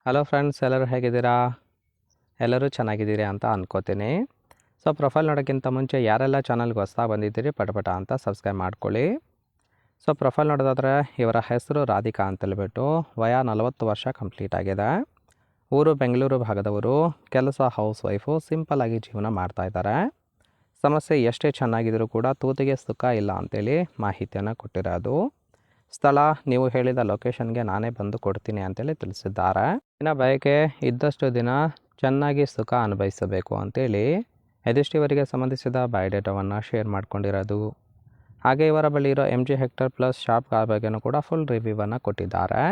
Hello friends, ಎಲ್ಲರೂ ಹೇಗಿದ್ದೀರಾ? ಎಲ್ಲರೂ ಚೆನ್ನಾಗಿದ್ದೀರಿ ಅಂತ ಅನ್ಕೋತೀನಿ. ಸೊ ಪ್ರೊಫೈಲ್ ನೋಡೋಕ್ಕಿಂತ ಮುಂಚೆ ಯಾರೆಲ್ಲ ಚಾನಲ್ಗೆ ಹೊಸ್ದಾಗಿ ಬಂದಿದ್ದೀರಿ ಪಟಪಟ ಅಂತ ಸಬ್ಸ್ಕ್ರೈಬ್ ಮಾಡ್ಕೊಳ್ಳಿ. ಸೊ ಪ್ರೊಫೈಲ್ ನೋಡೋದಾದರೆ ಇವರ ಹೆಸರು ರಾಧಿಕಾ ಅಂತೇಳ್ಬಿಟ್ಟು, ವಯ 40 ವರ್ಷ ಕಂಪ್ಲೀಟ್ ಆಗಿದೆ. ಊರು ಬೆಂಗಳೂರು ಭಾಗದವರು, ಕೆಲಸ ಹೌಸ್ ವೈಫು, ಸಿಂಪಲ್ಲಾಗಿ ಜೀವನ ಮಾಡ್ತಾಯಿದ್ದಾರೆ. ಸಮಸ್ಯೆ ಎಷ್ಟೇ ಚೆನ್ನಾಗಿದ್ರೂ ಕೂಡ ತೂತಿಗೆ ಸುಖ ಇಲ್ಲ ಅಂತೇಳಿ ಮಾಹಿತಿಯನ್ನು ಕೊಟ್ಟಿರೋದು. ಸ್ಥಳ ನೀವು ಹೇಳಿದ ಲೊಕೇಶನ್ಗೆ ನಾನೇ ಬಂದು ಕೊಡ್ತೀನಿ ಅಂತೇಳಿ ತಿಳಿಸಿದ್ದಾರೆ. ಇನ್ನು ಬಯಕೆ ಇದ್ದಷ್ಟು ದಿನ ಚೆನ್ನಾಗಿ ಸುಖ ಅನುಭವಿಸಬೇಕು ಅಂತೇಳಿ ಯಧಿಷ್ಠಿವರಿಗೆ ಸಂಬಂಧಿಸಿದ ಬಯೋಡೇಟಾವನ್ನು ಶೇರ್ ಮಾಡ್ಕೊಂಡಿರೋದು. ಹಾಗೆ ಇವರ ಬಳಿ ಇರೋ MG hectare plus shop car ಬಗ್ಗೆನೂ ಕೂಡ ಫುಲ್ ರಿವ್ಯೂವನ್ನು ಕೊಟ್ಟಿದ್ದಾರೆ.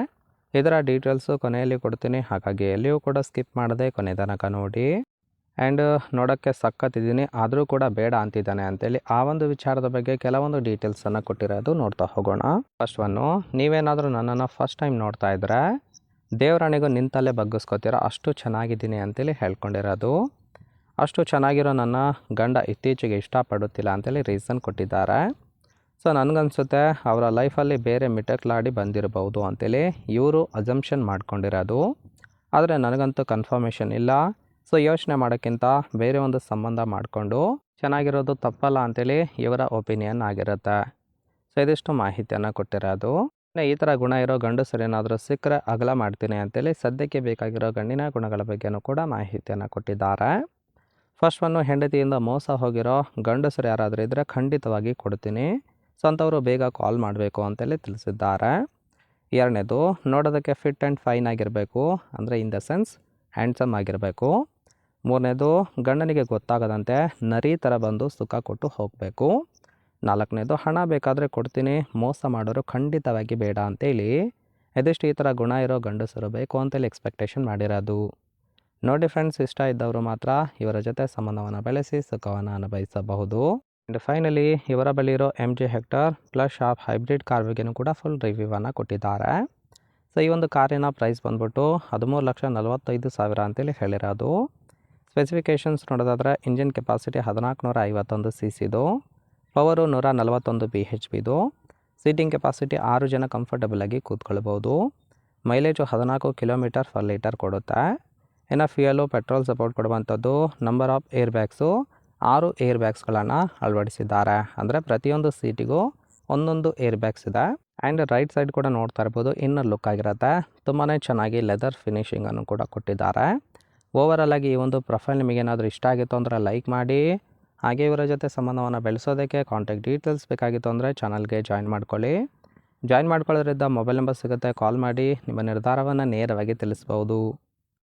ಇದರ ಡೀಟೇಲ್ಸು ಕೊನೆಯಲ್ಲಿ ಕೊಡ್ತೀನಿ, ಹಾಗಾಗಿ ಎಲ್ಲಿಯೂ ಕೂಡ ಸ್ಕಿಪ್ ಮಾಡದೆ ಕೊನೆ ತನಕ ನೋಡಿ. ಆ್ಯಂಡ್ ನೋಡೋಕ್ಕೆ ಸಖತ್ತಿದ್ದೀನಿ, ಆದರೂ ಕೂಡ ಬೇಡ ಅಂತಿದ್ದಾನೆ ಅಂತೇಳಿ ಆ ಒಂದು ವಿಚಾರದ ಬಗ್ಗೆ ಕೆಲವೊಂದು ಡೀಟೇಲ್ಸನ್ನು ಕೊಟ್ಟಿರೋದು ನೋಡ್ತಾ ಹೋಗೋಣ. ಫಸ್ಟ್ ಒನ್ನು, ನೀವೇನಾದರೂ ನನ್ನನ್ನು ಫಸ್ಟ್ ಟೈಮ್ ನೋಡ್ತಾ ಇದ್ದರೆ ದೇವರಾಣಿಗೂ ನಿಂತಲ್ಲೇ ಬಗ್ಗಿಸ್ಕೋತೀರ, ಅಷ್ಟು ಚೆನ್ನಾಗಿದ್ದೀನಿ ಅಂತೇಳಿ ಹೇಳ್ಕೊಂಡಿರೋದು. ಅಷ್ಟು ಚೆನ್ನಾಗಿರೋ ನನ್ನ ಗಂಡ ಇತ್ತೀಚೆಗೆ ಇಷ್ಟಪಡುತ್ತಿಲ್ಲ ಅಂತೇಳಿ ರೀಸನ್ ಕೊಟ್ಟಿದ್ದಾರೆ. ಸೊ ನನಗನ್ಸುತ್ತೆ ಅವರ ಲೈಫಲ್ಲಿ ಬೇರೆ ಮಿಟಕ್ಲಾಡಿ ಬಂದಿರಬಹುದು ಅಂತೇಳಿ ಇವರು ಅಸಂಪ್ಷನ್ ಮಾಡ್ಕೊಂಡಿರೋದು. ಆದರೆ ನನಗಂತೂ ಕನ್ಫರ್ಮೇಷನ್ ಇಲ್ಲ. ಸೊ ಯೋಚನೆ ಮಾಡೋಕ್ಕಿಂತ ಬೇರೆ ಒಂದು ಸಂಬಂಧ ಮಾಡಿಕೊಂಡು ಚೆನ್ನಾಗಿರೋದು ತಪ್ಪಲ್ಲ ಅಂತೇಳಿ ಇವರ ಒಪಿನಿಯನ್ ಆಗಿರುತ್ತೆ. ಸೊ ಇದಿಷ್ಟು ಮಾಹಿತಿಯನ್ನು ಕೊಟ್ಟಿರೋದು. ಈ ಥರ ಗುಣ ಇರೋ ಗಂಡಸರು ಏನಾದರೂ ಸಿಕ್ಕರೆ ಅಗಲ ಮಾಡ್ತೀನಿ ಅಂತೇಳಿ ಸದ್ಯಕ್ಕೆ ಬೇಕಾಗಿರೋ ಗಂಡಿನ ಗುಣಗಳ ಬಗ್ಗೆನೂ ಕೂಡ ಮಾಹಿತಿಯನ್ನು ಕೊಟ್ಟಿದ್ದಾರೆ. ಫಸ್ಟ್ ಒನ್ನು, ಹೆಂಡತಿಯಿಂದ ಮೋಸ ಹೋಗಿರೋ ಗಂಡಸರು ಯಾರಾದರೂ ಇದ್ದರೆ ಖಂಡಿತವಾಗಿ ಕೊಡ್ತೀನಿ. ಸೊ ಅಂಥವರು ಬೇಗ ಕಾಲ್ ಮಾಡಬೇಕು ಅಂತೇಳಿ ತಿಳಿಸಿದ್ದಾರೆ. ಎರಡನೇದು, ನೋಡೋದಕ್ಕೆ ಫಿಟ್ ಆ್ಯಂಡ್ ಫೈನ್ ಆಗಿರಬೇಕು, ಅಂದರೆ ಇನ್ ದ ಸೆನ್ಸ್ ಹ್ಯಾಂಡ್ಸಮ್ ಆಗಿರಬೇಕು. ಮೂರನೇದು, ಗಂಡನಿಗೆ ಗೊತ್ತಾಗದಂತೆ ನರಿ ಥರ ಬಂದು ಸುಖ ಕೊಟ್ಟು ಹೋಗಬೇಕು. ನಾಲ್ಕನೇದು, ಹಣ ಬೇಕಾದರೆ ಕೊಡ್ತೀನಿ, ಮೋಸ ಮಾಡೋರು ಖಂಡಿತವಾಗಿ ಬೇಡ ಅಂತೇಳಿ ಎದಿಷ್ಟು ಈ ಥರ ಗುಣ ಇರೋ ಗಂಡಸರು ಬೇಕು ಅಂತೇಳಿ ಎಕ್ಸ್ಪೆಕ್ಟೇಷನ್ ಮಾಡಿರೋದು. ನೋಡಿ ಫ್ರೆಂಡ್ಸ್, ಇಷ್ಟ ಇದ್ದವರು ಮಾತ್ರ ಇವರ ಜೊತೆ ಸಂಬಂಧವನ್ನು ಬೆಳೆಸಿ ಸುಖವನ್ನು ಅನುಭವಿಸಬಹುದು. ಆ್ಯಂಡ್ ಫೈನಲಿ ಇವರ ಬಳಿ ಇರೋ MG hectare plus shop hybrid car ಬಗ್ಗೆನೂ ಕೂಡ ಫುಲ್ ರಿವ್ಯೂವನ್ನು ಕೊಟ್ಟಿದ್ದಾರೆ. ಸೊ ಈ ಒಂದು ಕಾರಿನ ಪ್ರೈಸ್ ಬಂದ್ಬಿಟ್ಟು 13,45,000 ಅಂತೇಳಿ ಹೇಳಿರೋದು. ಸ್ಪೆಸಿಫಿಕೇಷನ್ಸ್ ನೋಡೋದಾದರೆ ಇಂಜಿನ್ ಕೆಪಾಸಿಟಿ 1451 CCದು, ಪವರು 141 BHPದು, ಸೀಟಿಂಗ್ ಕೆಪಾಸಿಟಿ 6 ಜನ ಕಂಫರ್ಟಬಲಾಗಿ ಕೂತ್ಕೊಳ್ಬೋದು. ಮೈಲೇಜು 14 km/ಲೀಟರ್ ಕೊಡುತ್ತೆ. ಇನ್ನು ಫ್ಯೂಯಲು ಪೆಟ್ರೋಲ್ ಸಪೋರ್ಟ್ ಕೊಡುವಂಥದ್ದು. Number of air bags 6 air ಬ್ಯಾಗ್ಸ್ಗಳನ್ನು ಅಳವಡಿಸಿದ್ದಾರೆ, ಅಂದರೆ ಪ್ರತಿಯೊಂದು ಸೀಟಿಗೂ ಒಂದೊಂದು ಏರ್ ಬ್ಯಾಗ್ಸ್ ಇದೆ. ಆ್ಯಂಡ್ ರೈಟ್ ಸೈಡ್ ಕೂಡ ನೋಡ್ತಾ ಇರ್ಬೋದು, ಇನ್ನರ್ ಲುಕ್ ಆಗಿರುತ್ತೆ. ತುಂಬಾ ಚೆನ್ನಾಗಿ ಲೆದರ್ ಫಿನಿಶಿಂಗನ್ನು ಕೂಡ ಕೊಟ್ಟಿದ್ದಾರೆ. ಓವರಾಲ್ ಆಗಿ ಈ ಒಂದು ಪ್ರೊಫೈಲ್ ನಿಮಗೇನಾದರೂ ಇಷ್ಟ ಆಗಿತ್ತು ಅಂದರೆ ಲೈಕ್ ಮಾಡಿ. ಹಾಗೆ ಇವರ ಜೊತೆ ಸಂಬಂಧವನ್ನು ಬೆಳೆಸೋದಕ್ಕೆ ಕಾಂಟ್ಯಾಕ್ಟ್ ಡೀಟೇಲ್ಸ್ ಬೇಕಾಗಿತ್ತು ಅಂದರೆ ಚಾನಲ್ಗೆ ಜಾಯಿನ್ ಮಾಡ್ಕೊಳ್ಳಿ. ಜಾಯಿನ್ ಮಾಡ್ಕೊಳ್ಳೋದ್ರಿಂದ ಮೊಬೈಲ್ ನಂಬರ್ ಸಿಗುತ್ತೆ, ಕಾಲ್ ಮಾಡಿ ನಿಮ್ಮ ನಿರ್ಧಾರವನ್ನು ನೇರವಾಗಿ ತಿಳಿಸ್ಬೋದು.